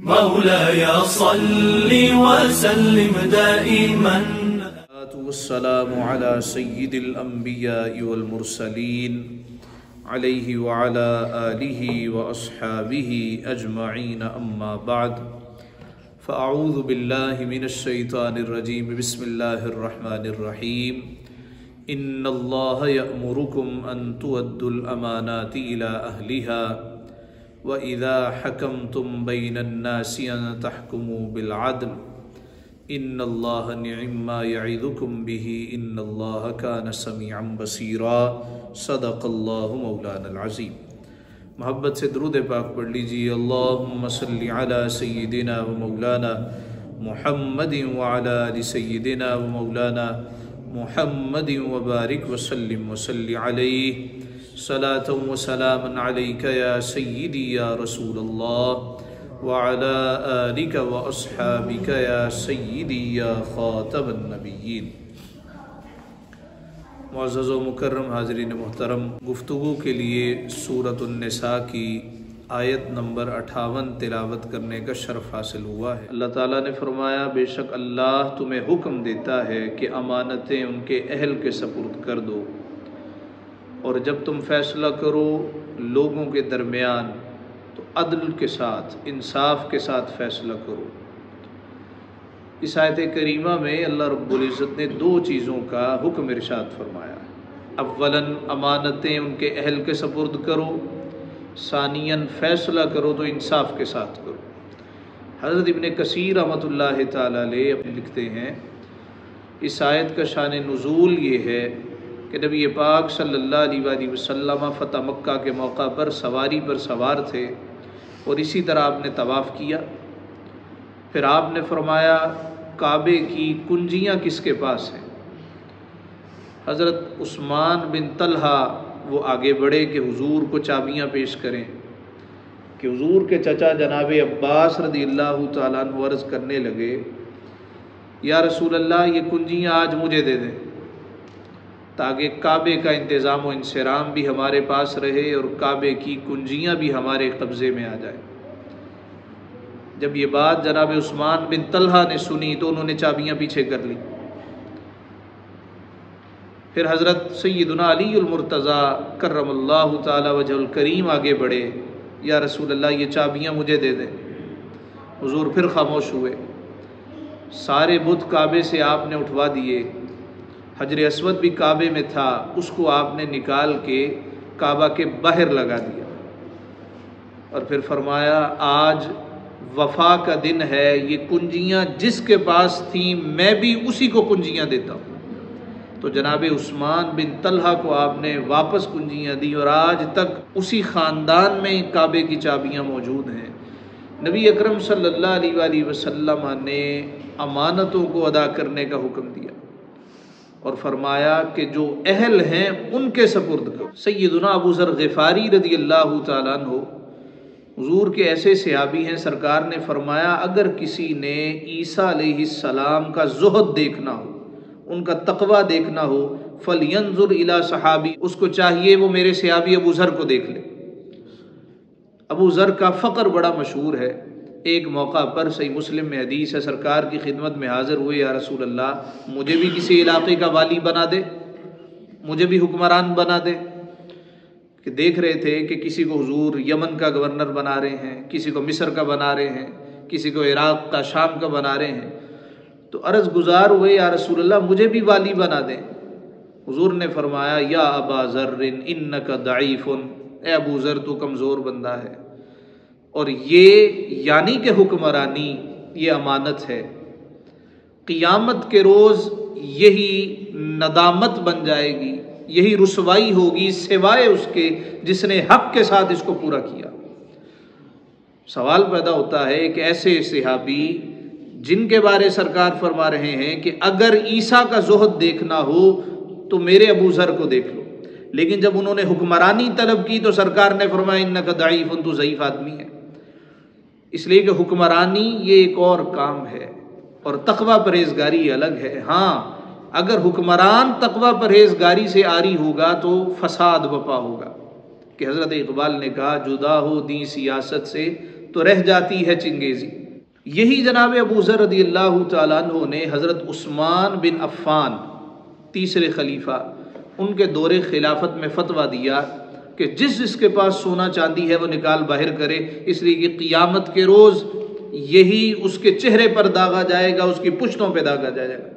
مولاي صل وسلم دائما والسلام على سيد الأنبياء والمرسلين عليه وعلى آله وأصحابه أجمعين أما بعد فأعوذ بالله من الشيطان الرجيم بسم الله الرحمن الرحيم إن الله يأمركم أن تؤدوا الأمانات إلى أهلها وَإِذَا حَكَمْتُمْ بَيْنَ النَّاسِ أَن تَحْكُمُوا بِالْعَدْلِ إِنَّ اللَّهَ نِعِمَّا يَعِظُكُمْ بِهِ إِنَّ اللَّهَ كَانَ سَمِيعًا بَصِيرًا صدق اللہ مولانا العظیم۔ محبت سے درود پاک پڑھ لیجیے۔ اللہم صلی علی سیدنا و مولانا محمد وعلی آل سیدنا و مولانا محمد وبارک وسلم وصلی علیہ صلاة و سلاما علیک یا سیدی یا رسول اللہ وعلی آلک و اصحابک یا سیدی یا خاتم النبیین۔ معزز و مکرم حاضرین محترم، گفتگو کے لیے سورۃ النساء کی آیت نمبر 58 تلاوت کرنے کا شرف حاصل ہوا ہے۔ اللہ تعالیٰ نے فرمایا، بے شک اللہ تمہیں حکم دیتا ہے کہ امانتیں ان کے اہل کے سپرد کر دو، اور جب تم فیصلہ کرو لوگوں کے درمیان تو عدل کے ساتھ، انصاف کے ساتھ فیصلہ کرو۔ اس آیت کریمہ میں اللہ رب العزت نے دو چیزوں کا حکم ارشاد فرمایا۔ اولاً امانتیں ان کے اہل کے سپرد کرو، ثانیاً فیصلہ کرو تو انصاف کے ساتھ کرو۔ حضرت ابن کثیر رحمۃ اللہ تعالیٰ علیہ لکھتے ہیں، اس آیت کا شان نزول یہ ہے کہ نبی پاک صلی اللہ علیہ وآلہ وسلم فتح مکہ کے موقع پر سواری پر سوار تھے، اور اسی طرح آپ نے طواف کیا۔ پھر آپ نے فرمایا، کعبے کی کنجیاں کس کے پاس ہیں؟ حضرت عثمان بن طلحہ وہ آگے بڑھے کہ حضور کو چابیاں پیش کریں، کہ حضور کے چچا جناب عباس رضی اللہ تعالیٰ عنہ عرض کرنے لگے، یا رسول اللہ یہ کنجیاں آج مجھے دے دیں تاکہ کعبے کا انتظام و انصرام بھی ہمارے پاس رہے اور کعبے کی کنجیاں بھی ہمارے قبضے میں آ جائیں۔ جب یہ بات جناب عثمان بن طلحہ نے سنی تو انہوں نے چابیاں پیچھے کر لی۔ پھر حضرت سیدنا علی المرتضیٰ کرم اللہ تعالی وجہ الکریم آگے بڑھے، یا رسول اللہ یہ چابیاں مجھے دے دیں۔ حضور پھر خاموش ہوئے۔ سارے بت کعبے سے آپ نے اٹھوا دیے، حجر اسود بھی کعبے میں تھا، اس کو آپ نے نکال کے کعبہ کے باہر لگا دیا، اور پھر فرمایا، آج وفا کا دن ہے، یہ کنجیاں جس کے پاس تھیں میں بھی اسی کو کنجیاں دیتا ہوں۔ تو جناب عثمان بن طلحہ کو آپ نے واپس کنجیاں دی، اور آج تک اسی خاندان میں کعبے کی چابیاں موجود ہیں۔ نبی اکرم صلی اللہ علیہ وآلہ وسلم نے امانتوں کو ادا کرنے کا حکم دیا اور فرمایا کہ جو اہل ہیں ان کے سپرد کرو۔ سیدنا ابو ذر غفاری رضی اللہ تعالیٰ عنہ حضور کے ایسے صحابی ہیں، سرکار نے فرمایا، اگر کسی نے عیسیٰ علیہ السلام کا زہد دیکھنا ہو، ان کا تقوی دیکھنا ہو، فَلْيَنْظُرْ إِلَىٰ صحابی، اس کو چاہیے وہ میرے صحابی ابو ذر کو دیکھ لے۔ ابو ذر کا فقر بڑا مشہور ہے۔ ایک موقع پر صحیح مسلم میں حدیث ہے، سرکار کی خدمت میں حاضر ہوئے، یا رسول اللہ مجھے بھی کسی علاقے کا والی بنا دے، مجھے بھی حکمران بنا دے۔ کہ دیکھ رہے تھے کہ کسی کو حضور یمن کا گورنر بنا رہے ہیں، کسی کو مصر کا بنا رہے ہیں، کسی کو عراق کا، شام کا بنا رہے ہیں، تو عرض گزار ہوئے، یا رسول اللہ مجھے بھی والی بنا دیں۔ حضور نے فرمایا، یا ابا ذر انک ضعیف، اے ابو ذر تو کمزور بندہ ہے، اور یہ یعنی کہ حکمرانی یہ امانت ہے، قیامت کے روز یہی ندامت بن جائے گی، یہی رسوائی ہوگی سوائے اس کے جس نے حق کے ساتھ اس کو پورا کیا۔ سوال پیدا ہوتا ہے کہ ایسے صحابی جن کے بارے سرکار فرما رہے ہیں کہ اگر عیسیٰ کا زہد دیکھنا ہو تو میرے ابو ذر کو دیکھ لو، لیکن جب انہوں نے حکمرانی طلب کی تو سرکار نے فرمایا، انک ضعیف، تو ضعیف آدمی ہے۔ اس لیے کہ حکمرانی یہ ایک اور کام ہے، اور تقوی پرہیزگاری الگ ہے۔ ہاں اگر حکمران تقوی پرہیزگاری سے عاری ہوگا تو فساد بپا ہوگا، کہ حضرت اقبال نے کہا، جدا ہو دین سیاست سے تو رہ جاتی ہے چنگیزی۔ یہی جناب ابو ذر رضی اللہ تعالیٰ عنہ نے حضرت عثمان بن عفان تیسرے خلیفہ ان کے دور خلافت میں فتویٰ دیا کہ جس کے پاس سونا چاندی ہے وہ نکال باہر کرے، اس لیے کہ قیامت کے روز یہی اس کے چہرے پر داغا جائے گا، اس کی پشتوں پہ داغا جائے گا۔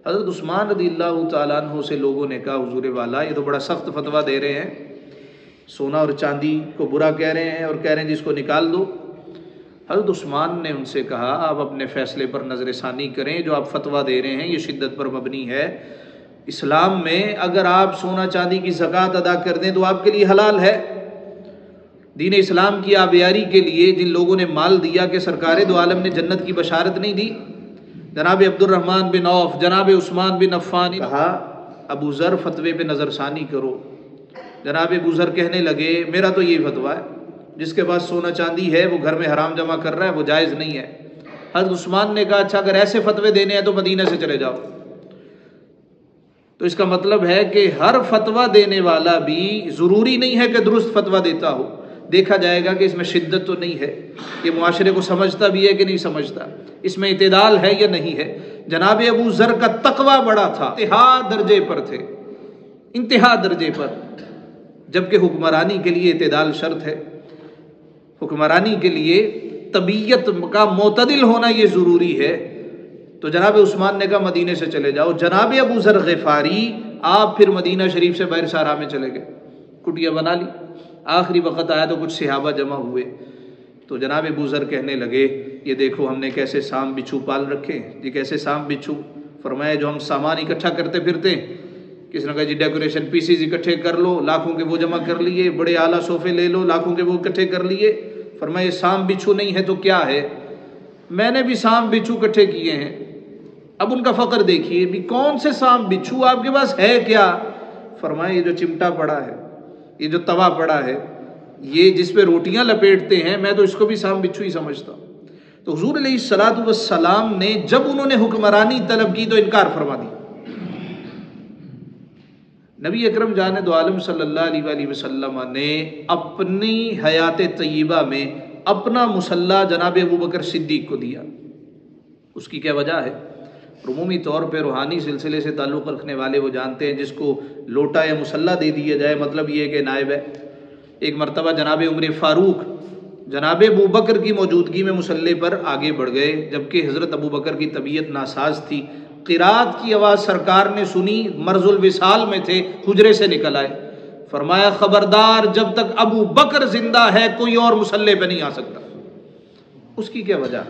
حضرت عثمان رضی اللہ تعالیٰ عنہ سے لوگوں نے کہا حضور والا یہ تو بڑا سخت فتویٰ دے رہے ہیں، سونا اور چاندی کو برا کہہ رہے ہیں اور کہہ رہے ہیں جس کو نکال دو۔ حضرت عثمان نے ان سے کہا آپ اپنے فیصلے پر نظر ثانی کریں، جو آپ فتویٰ دے رہے ہیں یہ شدت پر مبنی ہے۔ اسلام میں اگر آپ سونا چاندی کی زکوٰۃ ادا کر دیں تو آپ کے لیے حلال ہے۔ دین اسلام کی آبیاری کے لیے جن لوگوں نے مال دیا کہ سرکار دو عالم نے جنت کی بشارت نہیں دی، جناب عبد الرحمن بن عوف، جناب عثمان بن عفان، کہا ابو ذر فتوے پہ نظر ثانی کرو۔ جناب ابو ذر کہنے لگے میرا تو یہی فتویٰ ہے، جس کے پاس سونا چاندی ہے وہ گھر میں حرام جمع کر رہا ہے، وہ جائز نہیں ہے۔ حضرت عثمان نے کہا اچھا اگر ایسے فتوے دینے ہیں تو مدینہ سے چلے جاؤ۔ تو اس کا مطلب ہے کہ ہر فتویٰ دینے والا بھی ضروری نہیں ہے کہ درست فتویٰ دیتا ہو، دیکھا جائے گا کہ اس میں شدت تو نہیں ہے، یہ معاشرے کو سمجھتا بھی ہے کہ نہیں سمجھتا، اس میں اعتدال ہے یا نہیں ہے۔ جناب ابو ذر کا تقویٰ بڑا تھا، انتہا درجے پر تھے، انتہا درجے پر، جبکہ حکمرانی کے لیے اعتدال شرط ہے، حکمرانی کے لیے طبیعت کا معتدل ہونا یہ ضروری ہے۔ تو جناب عثمان نے کہا مدینے سے چلے جاؤ۔ جناب ابو ذر غفاری آپ پھر مدینہ شریف سے باہر صحرا میں چلے گئے، کٹیا بنا لی، آخری وقت آیا تو کچھ صحابہ جمع ہوئے، تو جناب ابو ذر کہنے لگے یہ دیکھو ہم نے کیسے سام بچھو پال رکھے، یہ کیسے سام بچھو، فرمایا جو ہم سامان اکٹھا کرتے پھرتے، کس نے کہا جی ڈیکوریشن پیسز اکٹھے کر لو، لاکھوں کے وہ جمع کر لیے، بڑے اعلیٰ صوفے لے لو، لاکھوں کے وہ اکٹھے کر لیے، فرمایا سام بچھو نہیں ہے تو کیا ہے؟ میں نے بھی سام بچھو اکٹھے کیے ہیں۔ اب ان کا فقر دیکھیے بھی کون سے سام بچھو آپ کے پاس ہے کیا؟ فرمایا یہ جو چمٹا پڑا ہے، یہ جو توا پڑا ہے، یہ جس پہ روٹیاں لپیٹتے ہیں، میں تو اس کو بھی سام بچھو ہی سمجھتا ہوں۔ تو حضور علیہ الصلوۃ والسلام نے جب انہوں نے حکمرانی طلب کی تو انکار فرما دی۔ نبی اکرم جان دو عالم صلی اللہ علیہ وآلہ وسلم نے اپنی حیات طیبہ میں اپنا مصلی جناب ابوبکر صدیق کو دیا۔ اس کی کیا وجہ ہے؟ عمومی طور پہ روحانی سلسلے سے تعلق رکھنے والے وہ جانتے ہیں جس کو لوٹا یا مصلی دے دیا جائے مطلب یہ ہے کہ نائب ہے۔ ایک مرتبہ جناب عمر فاروق جناب ابوبکر کی موجودگی میں مصلی پر آگے بڑھ گئے، جبکہ حضرت ابوبکر کی طبیعت ناساز تھی، قرات کی آواز سرکار نے سنی، مرض الوصال میں تھے، حجرے سے نکل آئے، فرمایا خبردار جب تک ابو بکر زندہ ہے کوئی اور مصلی پہ نہیں آ سکتا۔ اس کی کیا وجہ؟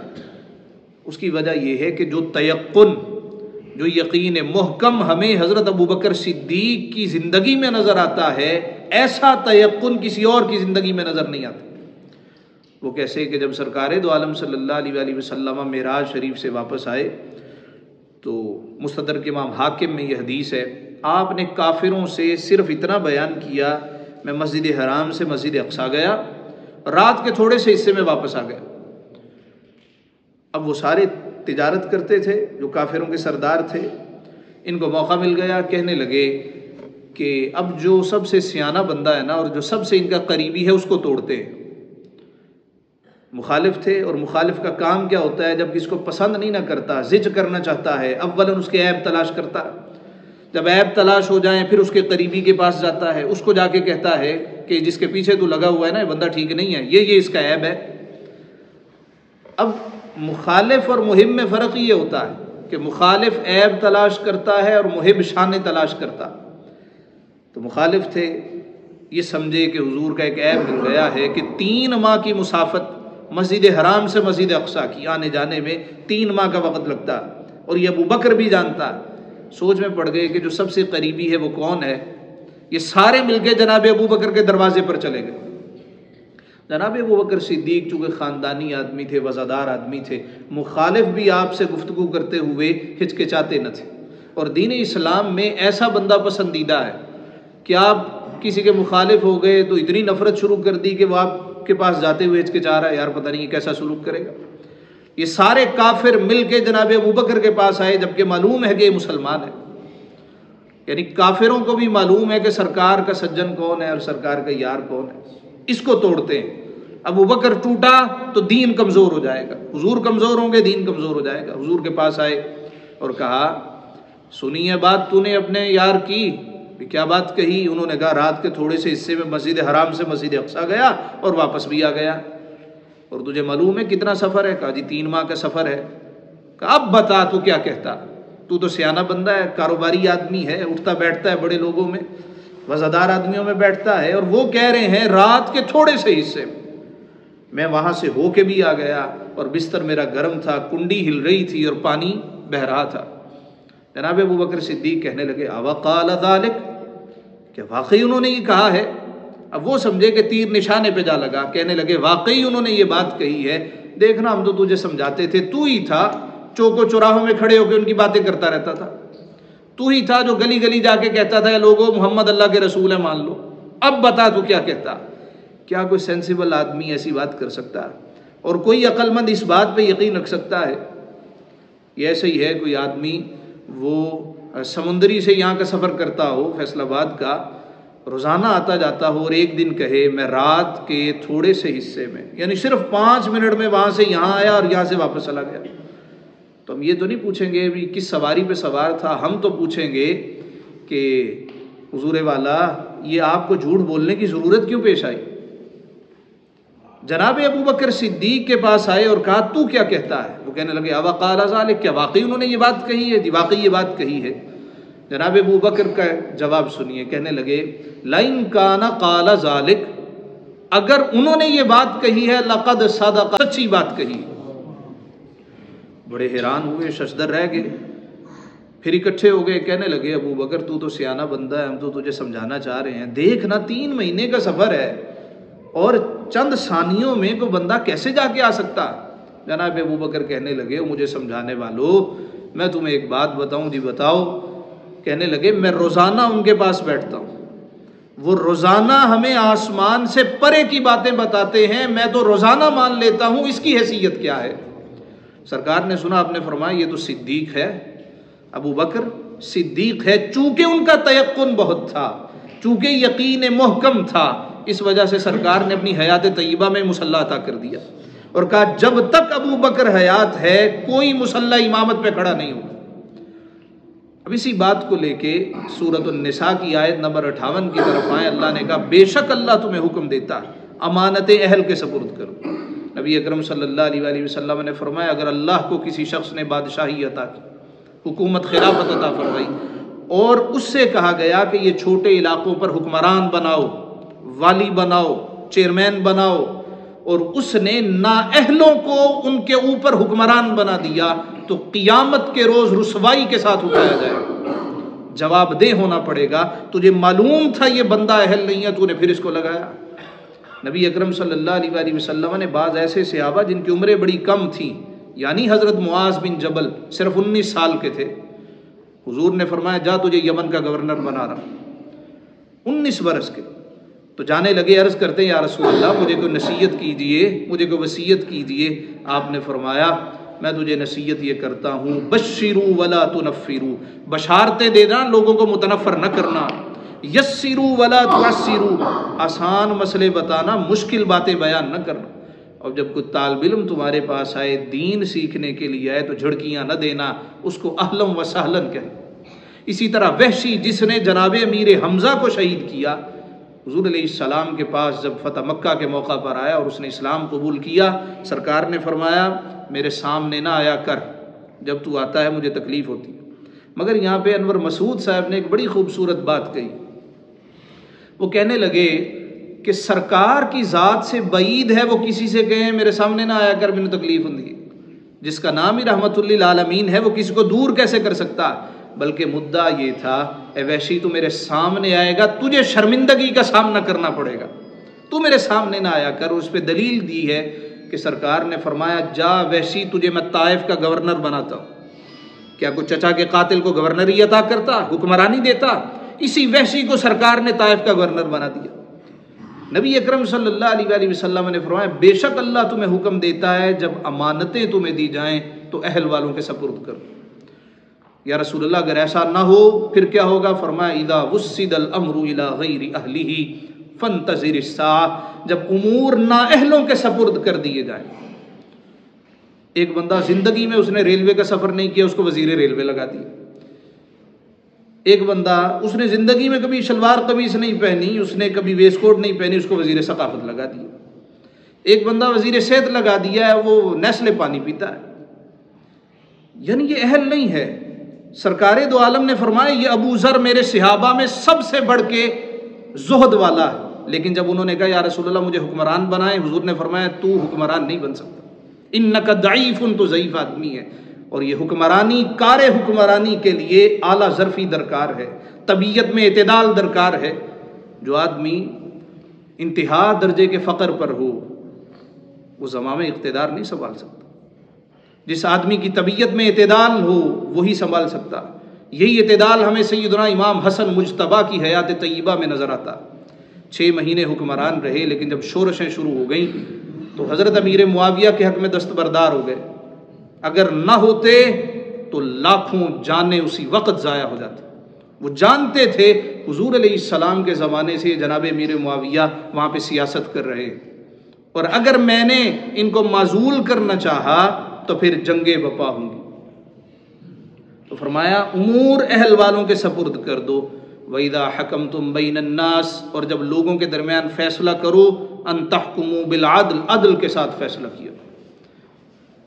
اس کی وجہ یہ ہے کہ جو تیقن، جو یقین محکم ہمیں حضرت ابوبکر صدیق کی زندگی میں نظر آتا ہے، ایسا تیقن کسی اور کی زندگی میں نظر نہیں آتا۔ وہ کیسے کہ جب سرکار دو عالم صلی اللہ علیہ وآلہ وسلم معراج شریف سے واپس آئے تو مستدرک امام حاکم میں یہ حدیث ہے، آپ نے کافروں سے صرف اتنا بیان کیا میں مسجد حرام سے مسجد اقصیٰ گیا، رات کے تھوڑے سے حصے میں واپس آ گیا۔ اب وہ سارے تجارت کرتے تھے جو کافروں کے سردار تھے، ان کو موقع مل گیا، کہنے لگے کہ اب جو سب سے سیانہ بندہ ہے نا اور جو سب سے ان کا قریبی ہے اس کو توڑتے ہیں۔ مخالف تھے، اور مخالف کا کام کیا ہوتا ہے؟ جب کسی کو پسند نہیں نہ کرتا، زج کرنا چاہتا ہے، اولاً اس کے عیب تلاش کرتا ہے، جب عیب تلاش ہو جائیں پھر اس کے قریبی کے پاس جاتا ہے، اس کو جا کے کہتا ہے کہ جس کے پیچھے تو لگا ہوا ہے نا یہ بندہ ٹھیک نہیں ہے، یہ اس کا عیب ہے۔ اب مخالف اور محب میں فرق یہ ہوتا ہے کہ مخالف عیب تلاش کرتا ہے اور محب شان تلاش کرتا۔ تو مخالف تھے، یہ سمجھے کہ حضور کا ایک عیب مل گیا ہے کہ 3 ماہ کی مسافت مسجد حرام سے مسجد اقصیٰ کی آنے جانے میں 3 ماہ کا وقت لگتا، اور یہ ابو بکر بھی جانتا۔ سوچ میں پڑ گئے کہ جو سب سے قریبی ہے وہ کون ہے؟ یہ سارے مل کے جناب ابو بکر کے دروازے پر چلے گئے۔ جناب ابو بکر صدیق چونکہ خاندانی آدمی تھے، وزادار آدمی تھے، مخالف بھی آپ سے گفتگو کرتے ہوئے ہچکچاتے نہ تھے، اور دین اسلام میں ایسا بندہ پسندیدہ ہے کہ آپ کسی کے مخالف ہو گئے تو اتنی نفرت شروع کر دی کہ وہ آپ کے پاس جاتے ہوئے ہچکچا رہا ہے، یار پتہ نہیں یہ کیسا سلوک کرے گا۔ یہ سارے کافر مل کے جناب ابو بکر کے پاس آئے، جبکہ معلوم ہے کہ یہ مسلمان ہے، یعنی کافروں کو بھی معلوم ہے کہ سرکار کا سجن کون ہے اور سرکار کا یار کون ہے، اس کو توڑتے ہیں۔ ابو بکر ٹوٹا تو دین کمزور ہو جائے گا، حضور کمزور ہوں گے دین کمزور ہو جائے گا۔ حضور کے پاس آئے اور کہا سنی ہے بات تو نے اپنے یار کی؟ کیا بات کہی؟ انہوں نے کہا رات کے تھوڑے سے حصے میں مسجد حرام سے مسجد اقصیٰ گیا اور واپس بھی آ گیا۔ اور تجھے معلوم ہے کتنا سفر ہے؟ کہا جی 3 ماہ کا سفر ہے۔ کہا اب بتا تو کیا کہتا؟ تو سیانہ بندہ ہے، کاروباری آدمی ہے، اٹھتا بیٹھتا ہے بڑے لوگوں میں، وزادار آدمیوں میں بیٹھتا ہے، اور وہ کہہ رہے ہیں رات کے تھوڑے سے حصے میں وہاں سے ہو کے بھی آ گیا اور بستر میرا گرم تھا، کنڈی ہل رہی تھی اور پانی بہہ رہا تھا۔ جناب ابو بکر صدیق کہنے لگے اوا قال ذلک، کیا واقعی انہوں نے یہ کہا ہے؟ اب وہ سمجھے کہ تیر نشانے پہ جا لگا، کہنے لگے واقعی انہوں نے یہ بات کہی ہے؟ دیکھنا ہم تو تجھے سمجھاتے تھے، تو ہی تھا چوکو چوراہوں میں کھڑے ہو کے ان کی باتیں کرتا رہتا تھا، تو ہی تھا جو گلی گلی جا کے کہتا تھا لوگوں محمد اللہ کے رسول ہے مان لو، اب بتا تو کیا کہتا؟ کیا کوئی سینسیبل آدمی ایسی بات کر سکتا ہے؟ اور کوئی عقل مند اس بات پہ یقین رکھ سکتا ہے؟ یہ ایسے ہی ہے کوئی آدمی وہ سمندری سے یہاں کا سفر کرتا ہو، فیصل آباد کا، روزانہ آتا جاتا ہو، اور ایک دن کہے میں رات کے تھوڑے سے حصے میں، یعنی صرف 5 منٹ میں وہاں سے یہاں آیا اور یہاں سے واپس چلا گیا، تو ہم یہ تو نہیں پوچھیں گے بھی کس سواری پہ سوار تھا، ہم تو پوچھیں گے کہ حضور والا یہ آپ کو جھوٹ بولنے کی ضرورت کیوں پیش آئی؟ جناب ابو بکر صدیق کے پاس آئے اور کہا تو کیا کہتا ہے؟ وہ کہنے لگے اوا قال ذلک، کیا واقعی انہوں نے یہ بات کہی ہے؟ جی واقعی یہ بات کہی ہے۔ جناب ابو بکر کا جواب سنیے، کہنے لگے لئن کان قال ذلک، اگر انہوں نے یہ بات کہی ہے لقد صدق، سچی بات کہی۔ بڑے حیران ہوئے، ششدر رہ گئے، پھر اکٹھے ہو گئے، کہنے لگے ابو بکر تو سیانہ بندہ ہے، ہم تو تجھے سمجھانا چاہ رہے ہیں، دیکھ نا 3 مہینے کا سفر ہے اور چند ثانیوں میں کوئی بندہ کیسے جا کے آ سکتا؟ جناب ابو بکر کہنے لگے مجھے سمجھانے والوں میں تمہیں ایک بات بتاؤں؟ جی بتاؤ۔ کہنے لگے میں روزانہ ان کے پاس بیٹھتا ہوں، وہ روزانہ ہمیں آسمان سے پرے کی باتیں بتاتے ہیں، میں تو روزانہ مان لیتا ہوں، اس کی حیثیت کیا ہے؟ سرکار نے سنا، آپ نے فرمایا یہ تو صدیق ہے، ابو بکر صدیق ہے۔ چونکہ ان کا تیقن بہت تھا، چونکہ یقین محکم تھا، اس وجہ سے سرکار نے اپنی حیات طیبہ میں مصلی عطا کر دیا اور کہا جب تک ابو بکر حیات ہے کوئی مصلی امامت پہ کھڑا نہیں ہوگا۔ اب اسی بات کو لے کے سورۃ النساء کی آیت نمبر 58 کی طرف آئے، اللہ نے کہا بے شک اللہ تمہیں حکم دیتا ہے امانتیں اہل کے سپرد کرو۔ نبی اکرم صلی اللہ علیہ وآلہ وسلم نے فرمایا اگر اللہ کو کسی شخص نے بادشاہی عطا کی، حکومت خلافت عطا فرمائی، اور اس سے کہا گیا کہ یہ چھوٹے علاقوں پر حکمران بناؤ، والی بناؤ، چیئرمین بناؤ، اور اس نے نااہلوں کو ان کے اوپر حکمران بنا دیا تو قیامت کے روز رسوائی کے ساتھ اٹھایا جائے گا، جواب دہ ہونا پڑے گا۔ تجھے معلوم تھا یہ بندہ اہل نہیں ہے، تو نے پھر اس کو لگایا۔ نبی اکرم صلی اللہ علیہ وآلہ وسلم نے بعض ایسے صحابہ جن کی عمریں بڑی کم تھیں، یعنی حضرت معاذ بن جبل صرف 19 سال کے تھے، حضور نے فرمایا جا تجھے یمن کا گورنر بنا رہا، 19 برس کے، تو جانے لگے، عرض کرتے ہیں یا رسول اللہ مجھے کوئی نصیحت کیجئے، مجھے کوئی وصیت کیجئے۔ آپ نے فرمایا میں تجھے نصیحت یہ کرتا ہوں بشروا ولا تنفروا، بشارتیں دینا لوگوں کو متنفر نہ کرنا، یسروا ولا تعسروا، آسان مسئلے بتانا، مشکل باتیں بیان نہ کرنا، اور جب کوئی طالب علم تمہارے پاس آئے دین سیکھنے کے لیے آئے تو جھڑکیاں نہ دینا، اس کو اہلم و سہلن کہنا۔ اسی طرح وحشی جس نے جناب امیر حمزہ کو شہید کیا، حضور علیہ السلام کے پاس جب فتح مکہ کے موقع پر آیا اور اس نے اسلام قبول کیا، سرکار نے فرمایا میرے سامنے نہ آیا کر، جب تو آتا ہے مجھے تکلیف ہوتی ہے۔ مگر یہاں پہ انور مسعود صاحب نے ایک بڑی خوبصورت بات کہی، وہ کہنے لگے کہ سرکار کی ذات سے بعید ہے وہ کسی سے کہیں میرے سامنے نہ آیا کر مجھے تکلیف ہوتی ہے، جس کا نام ہی رحمت للعالمین ہے وہ کسی کو دور کیسے کر سکتا؟ بلکہ مدعا یہ تھا اے وحشی تو میرے سامنے آئے گا تجھے شرمندگی کا سامنا کرنا پڑے گا، تو میرے سامنے نہ آیا کر۔ اس پہ دلیل دی ہے کہ سرکار نے فرمایا جا وحشی تجھے میں طائف کا گورنر بناتا ہوں۔ کیا کوئی چچا کے قاتل کو گورنری عطا کرتا، حکمرانی دیتا؟ اسی وحشی کو سرکار نے طائف کا گورنر بنا دیا۔ نبی اکرم صلی اللہ علیہ وآلہ وسلم نے فرمایا بے شک اللہ تمہیں حکم دیتا ہے جب امانتیں تمہیں دی جائیں تو اہل والوں کے سپرد کرو۔ یا رسول اللہ اگر ایسا نہ ہو پھر کیا ہوگا؟ فرمایا اذا وسد الامر الى غیر اہلہ، فانتظر الساعہ، جب امور نااہلوں کے سپرد کر دیے جائیں۔ ایک بندہ زندگی میں اس نے ریلوے کا سفر نہیں کیا، اس کو وزیر ریلوے لگا دیا۔ ایک بندہ اس نے زندگی میں کبھی شلوار قمیص نہیں پہنی، اس نے کبھی ویسٹ کوٹ نہیں پہنی، اس کو وزیر ثقافت لگا دیا۔ ایک بندہ وزیر صحت لگا دیا ہے، وہ نیسلے پانی پیتا ہے، یعنی یہ اہل نہیں ہے۔ سرکار دو عالم نے فرمایا یہ ابو ذر میرے صحابہ میں سب سے بڑھ کے زہد والا ہے، لیکن جب انہوں نے کہا یا رسول اللہ مجھے حکمران بنائیں، حضور نے فرمایا تو حکمران نہیں بن سکتا، انک ضعیف، تو ضعیف آدمی ہے۔ اور یہ حکمرانی، کار حکمرانی کے لیے اعلیٰ ظرفی درکار ہے، طبیعت میں اعتدال درکار ہے۔ جو آدمی انتہا درجے کے فقر پر ہو وہ زمام اقتدار نہیں سنبھال سکتا۔ جس آدمی کی طبیعت میں اعتدال ہو وہی سنبھال سکتا۔ یہی اعتدال ہمیں سیدنا امام حسن مجتبیٰ کی حیات طیبہ میں نظر آتا۔ 6 مہینے حکمران رہے، لیکن جب شورشیں شروع ہو گئیں تو حضرت امیر معاویہ کے حق میں دستبردار ہو گئے۔ اگر نہ ہوتے تو لاکھوں جانیں اسی وقت ضائع ہو جاتی۔ وہ جانتے تھے حضور علیہ السلام کے زمانے سے جناب امیر معاویہ وہاں پہ سیاست کر رہے ہیں، اور اگر میں نے ان کو معزول کرنا چاہا تو پھر جنگیں بپا ہوں گی۔ تو فرمایا امور اہل والوں کے سپرد کر دو۔ وَإِذَا حَكَمْتُمْ بَيْنَ النَّاسِ، اور جب لوگوں کے درمیان فیصلہ کرو، أَن تَحْكُمُوا بِالْعَدْلِ، عدل کے ساتھ فیصلہ کیا۔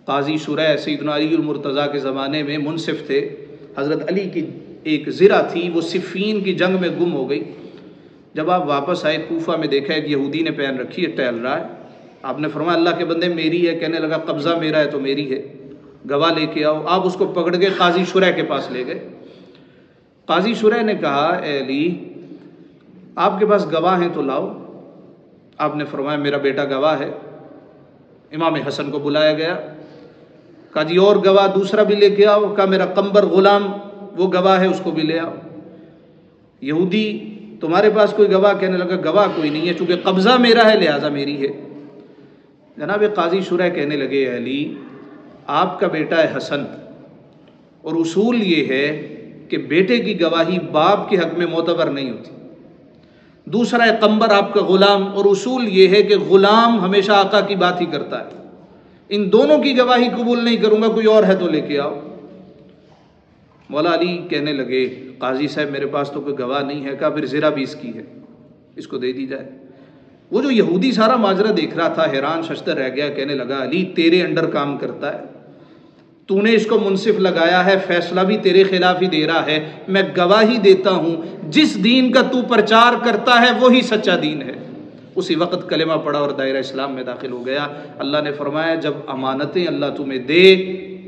قاضی شرح سیدنا علی المرتضیٰ کے زمانے میں منصف تھے۔ حضرت علی کی ایک زرہ تھی، وہ صفین کی جنگ میں گم ہو گئی۔ جب آپ واپس آئے کوفہ میں دیکھا ایک یہودی نے پہن رکھی ہے، ٹہل رہا ہے۔ آپ نے فرمایا اللہ کے بندے میری ہے، کہنے لگا قبضہ میرا ہے تو میری ہے، گواہ لے کے آؤ۔ آپ اس کو پکڑ کے قاضی شرح کے پاس لے گئے۔ قاضی شرح نے کہا اے علی آپ کے پاس گواہ ہیں تو لاؤ۔ آپ نے فرمایا میرا بیٹا گواہ ہے۔ امام حسن کو بلایا گیا، کہا جی اور گواہ دوسرا بھی لے کے آؤ۔ کہا میرا قمبر غلام وہ گواہ ہے، اس کو بھی لے آؤ۔ یہودی تمہارے پاس کوئی گواہ؟ کہنے لگا گواہ کوئی نہیں ہے، چونکہ قبضہ میرا ہے لہٰذا میری ہے۔ جناب قاضی شرح کہنے لگے اے علی آپ کا بیٹا ہے حسن، اور اصول یہ ہے کہ بیٹے کی گواہی باپ کے حق میں معتبر نہیں ہوتی۔ دوسرا ہے قمبر آپ کا غلام، اور اصول یہ ہے کہ غلام ہمیشہ آقا کی بات ہی کرتا ہے۔ ان دونوں کی گواہی قبول نہیں کروں گا، کوئی اور ہے تو لے کے آؤ۔ مولا علی کہنے لگے قاضی صاحب میرے پاس تو کوئی گواہ نہیں ہے۔ کہا پھر زرہ بھی اس کی ہے، اس کو دے دی جائے۔ وہ جو یہودی سارا ماجرا دیکھ رہا تھا حیران ششدر رہ گیا، کہنے لگا علی تیرے انڈر کام کرتا ہے، تو نے اس کو منصف لگایا ہے، فیصلہ بھی تیرے خلاف ہی دے رہا ہے، میں گواہی دیتا ہوں جس دین کا تو پرچار کرتا ہے وہی سچا دین ہے۔ اسی وقت کلمہ پڑھا اور دائرہ اسلام میں داخل ہو گیا۔ اللہ نے فرمایا جب امانتیں اللہ تمہیں دے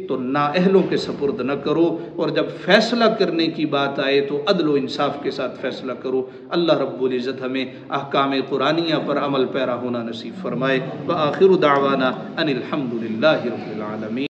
تو نااہلوں کے سپرد نہ کرو، اور جب فیصلہ کرنے کی بات آئے تو عدل و انصاف کے ساتھ فیصلہ کرو۔ اللہ رب العزت ہمیں احکام قرآنیہ پر عمل پیرا ہونا نصیب فرمائے۔ وآخر دعوانا ان الحمد للہ رب العالمین۔